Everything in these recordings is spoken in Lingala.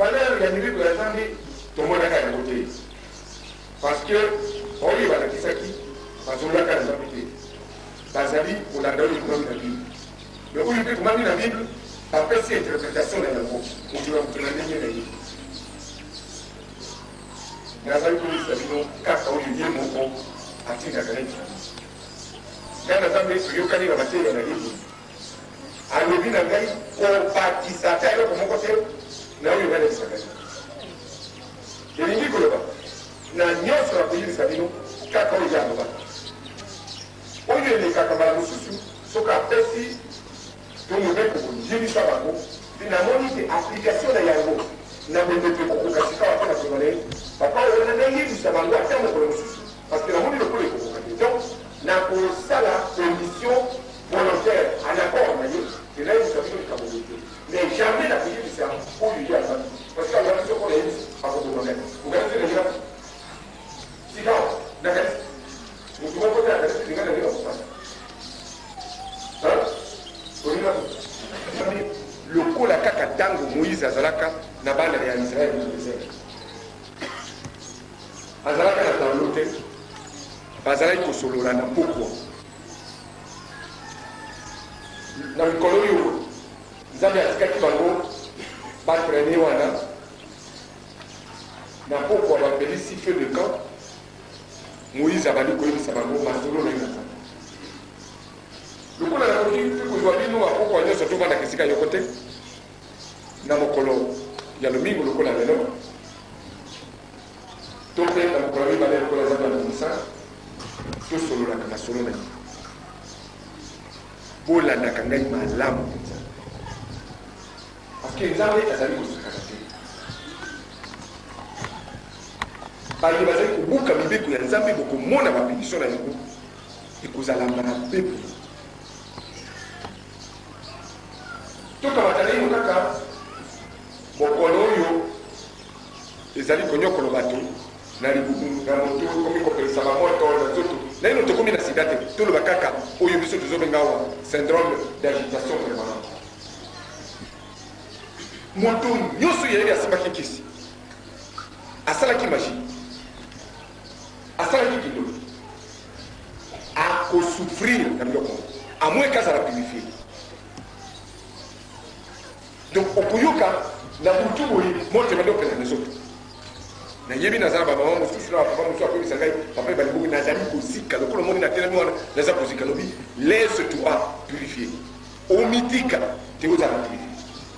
valeur ya mibeko ya Nzambe tomonaka ya côté parce que oyo balakisaki bazolaka na Nzambe te bazali kolanda oyo ekomami na Bible mais oyo mpe ekomami na Bible bapesi interprétation na yango moto na ndenge na ye nazali kolisa bino kaka oyo ye moko atindaka neti ngai na Nzambe toyokani na mateya na Bible alobi na ngai kobakisaka eloko moko te na oyo balekisaka ye elingi koloba na nyonso na koyebisa bino kaka oyo ya aloba oyo elekaka mbala mosusu soki apesi to mobeko kondimisa bango namoni te application na yango na bembepe kokoka sika wape na solo na ye papa oyo nayebisa bango ata mokolo mosusu parce que namoni lokola ekokoka te donc na kosala condition volontaire en accord na ye enayebisa bino likambo te mais jamais na koyebisa oyo ye azali parce que azali soko nayebisa akokokaka okanisi lengira sika nakanisi motu moko te akanisi linga na ngai na kopasa lokola kaka tango Moïse azalaka na bana ya Israël na désert azalaka na tableau te bazalaki kosolola na pokwa na mikolo oyo Nzambe atikaki bango batraîne wana na pokwa bapelisi feu de camp Moïse abandi koyebisa bango masolo na ye na Nzambe lokola na koki kozwa bino apokwa nyonso tovandaka esika yoko te na mokolo ya lomingo lokola lelo to mpe na mokolo ya mibale lokola Nzambe akomisa tosololaka masolo na ye bolandaka ngai malamu mpenza parceke Nzambe azali kosakaka te baye bazali kobuka mibeko ya Nzambe bokomona bapédition na yango ekozala mabe tokamata na ye kaka mokolo oyo ezali konyokola bato na libumu na moto komi kopelisa bamoto na nzoto naino tokomi na sida te toloba kaka oyo biso tozobenga awa syndrome d'agitation permanente moto nyonso yeyebi asimbaki nkisi asalaki magie asalaki kindoki akosouffrir na biloko amwe kazala purifie donc okoyoka na butu boye motema nde opesa nezoto nayebi nazala bamama mosusu na bapapa mosusu akoyebisa ngai papa ebali bongo nazali kozika lokola omoni natelemi wana naza kozika lobi laisse toi purifier omitika te ozala purifier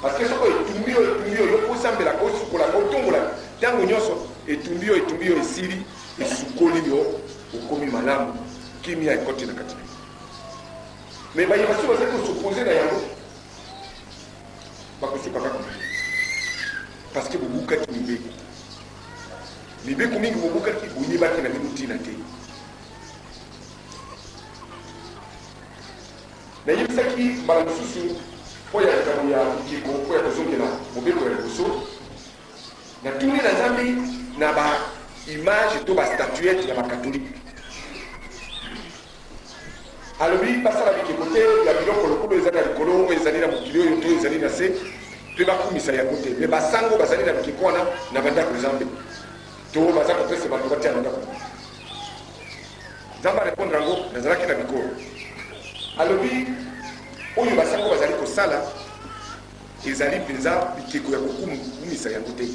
parce que soko etumbi oyo okosambelaka osukolaka otongolaka ntango nyonso etumbi oyo esili esukoli yo okomi malamu kimia ekoti na kati na yo mais bayeba so bazali kosopose na yango bakosuka kaka parce que bobukaki mibeko mingi bobukaki boyebaki na bino ntina te nayebisaki mbala mosusu mpo ya likambo ya kiko mpo ya kozongela mobeko ya liboso natuni na Nzambe na baimage to bastatuette ya bakatholike alobi basala bikeko te ya biloko lokolo ezali na likolo oyo ezali na mokili oyo to ezali na se mpe bakumisa yango te me basango bazali na bikeko wana na bandako Nzambe to baza kopesa bato batia na ndako Nzambe arépondre yango nazalaki na bikolo alobi oyo basango bazali kosala ezali mpenza bikeko ya kokumisa yango te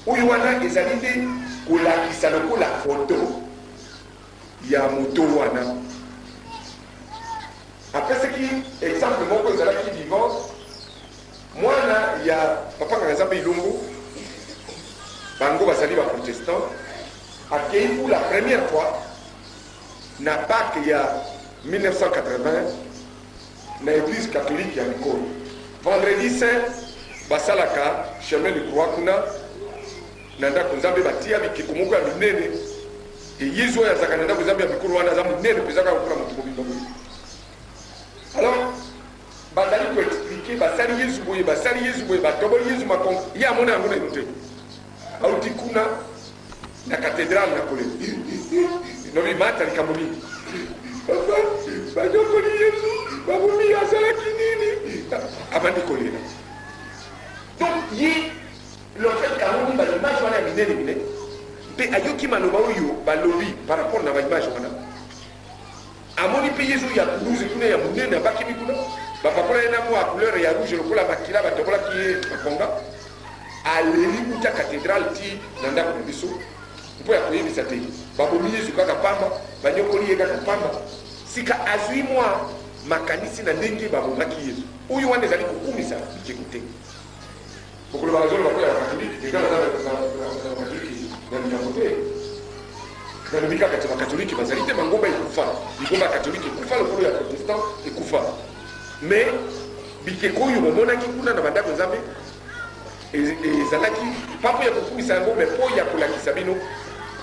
oyo wana ezali nde kolakisa lokola foto ya moto wana apesaki exemple moko ezalaki vivant mwana ya papa nganga Nzambe Ilungu bango bazali baprotestant akei pour la première fois na Pâques ya 1980 na église catholique ya Mikolo vendredi saint basalaka chemin de croix kuna na ndako Nzambe batia bikeko moko ya minene eyezu oyo azalaka na ndako Nzambe ya Mikolo wana aza monene mpenza kaka lokola moto mobimba boye alors bazali koexplike basali yezu boye batoboli yezu makongo ye amona yango nanu te auti kuna na cathédrale na kole nobi mata likambo mingi banyokoli yezu babomi azalaki nini abandi kolela donc ye minene mine mpe ayoki maloba oyo balobi par rapport na baimage wana amoni mpe yezu ya rouge kuna ya monene abakimi kuna bapakola ye na mwa couleur ya rouge lokola makila batokolaki ye makonga aleli uta cathédrale ti na ndako na biso mpo ya koyebisa te babomi yezu kaka pamba banyokoli ye kaka pamba sika azwi mwa makanisi na ndenge babomaki yezu oyo wana ezali kokumisa bikeko te okoloba bazoloba ko ya bakatolike ekala na bakatolike na likambo te nalobi kaka te bakatolike bazali te bangomba ekufa ligomba ya katolike ekufa lokolo ya protestant ekufa mais bikeko oyo bomonaki kuna na bandako nzambe ezalaki papo ya kokumisa yango mais mpo ya kolakisa bino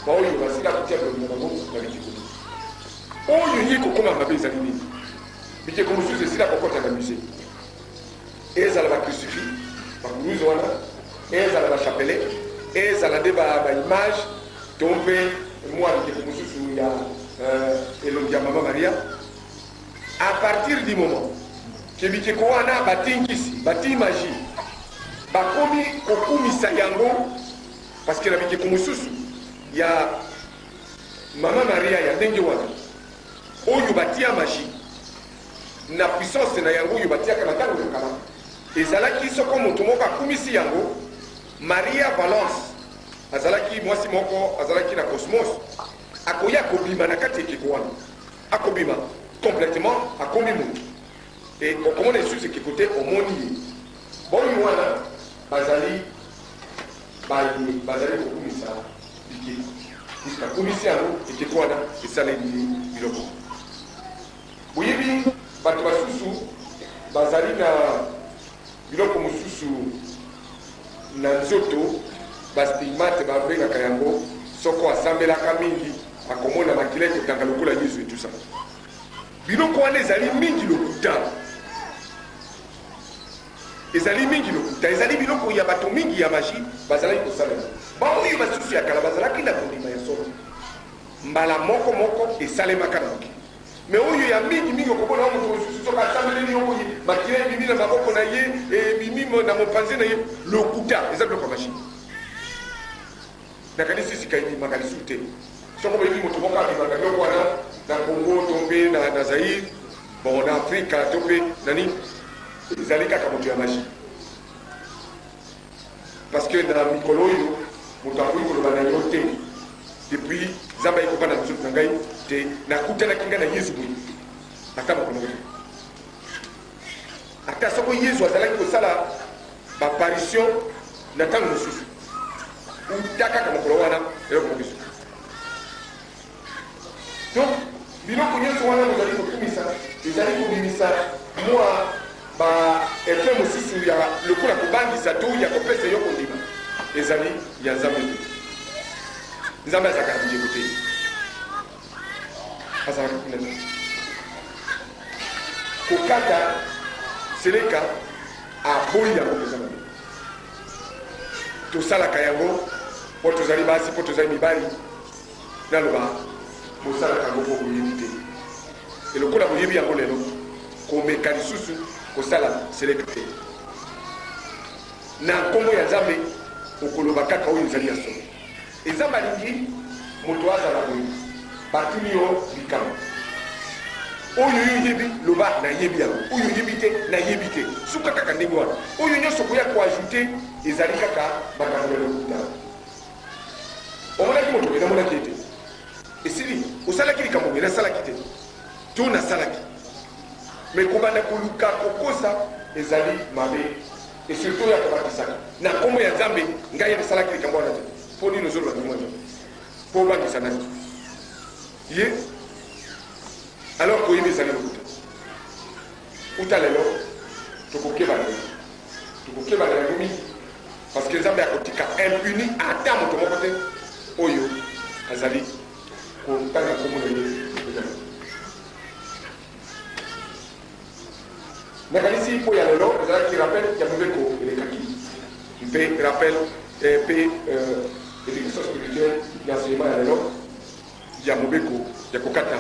baoyo basila kotia bolimo bango na bikeko oyo ye kokoma mabe ezali nini bikeko mosusu esila kokota na musée ezala bacrucifix bakuluze wana ezala bachapelet ezala nde baimage to mpe mwa bikeko mosusu ya elongi ya mama maria à partir du moment ke bikeko wana batingisi bati magie bakomi kokumisa yango parce que na bikeko mosusu ya mama maria ya ndenge wana oyo batia magie na puissance na yango oyo batiaka na ntango ya kala ezalaki soko moto moko akumisi yango maria valence azalaki mwasi moko azalaki na cosmos akoya kobima na kati ekeko wana akobima complètement akomi moto e okomona esusu ekeko te omoni ye boyo wana bazali kokumisa bikeko puisque akumisi yango ekeko wana esaleli biloko boyebi bato basusu bazali na biloko mosusu na nzoto bastigmate babengaka yango soko asambelaka mingi akomona makila ekotanga lokola yesu etusa biloko wana ezali mingi lokuta ezali biloko ya bato mingi ya magie bazalaki kosalela baoyo basusu ya kala bazalaki na kondima ya solo mbala moko esalemaka na mokili mais oyo ya mingi okobona wa moto mosusu soki asambeleli oyo makila ebimi na maboko na ye ebimi na mopanzi na ye lokuta eza biloko ya magie nakanisi esika ebimaka lisusu te soko boyebi moto moko abimaka biloko wana na congo to mpe na zaire bon na afrika to mpe nani ezali kaka moto ya magie parce que na mikolo oyo moto akoki koloba na yo te depuis nzambe ayikoba na nzoto na ngai te nakutanaki ngai na yesu boye ata mokolo te ata soko yesu azalaki kosala baparition na ntango mosusu uta kaka mokolo wana eloko mokisu donc biloko nyonso wana bozali kokumisa ezali kobimisa mwa baefe mosusu ya lokola kobangisa to ya kopesa yo kondima ezali ya nzambe te nzambe azalaka na bijeko te azalaka kuna te kokata seleka aboyi yango mpenza na tosalaka yango mpo tozali basi mpo tozali mibali naloba bosalaka yango mpo boyebi te elokola boyebi yango lelo komeka lisusu kosala seleka te na nkombo ya nzambe okoloba kaka oyo ezali ya solo eza balingi moto azala boye batuni yo likambo oyo yoyebi loba nayebi yango oyo oyebi te nayebi te suka kaka ndenge wana oyo nyonso koya koajoute ezali kaka makambo ya lokuta omonaki moto eza monaki ete esili osalaki likambo oyo nasalaki te to nasalaki me kobanda koluka kokosa ezali mabe esurtout ya kobatisaka na nkombo ya nzambe ngai nasalaki likambo wana te mpo nini ozoloba ndimo ya nzambe mpo obangisa nani ye alors koyebi ezali lokuta uta lelo tokokebana yango mingi parce que nzambe akotika impuni ata moto moko te oyo azali kotanga nkombo na ye nakanisi mpo ya lelo ezalaki rappel ya mobeko elekaki mpe rappel mpe éducation spirituelle ya enseignement ya lelo ya mobeko ya kokata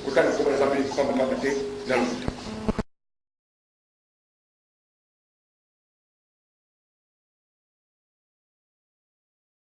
kotanga nkombo na nzambe pamba te na lokuta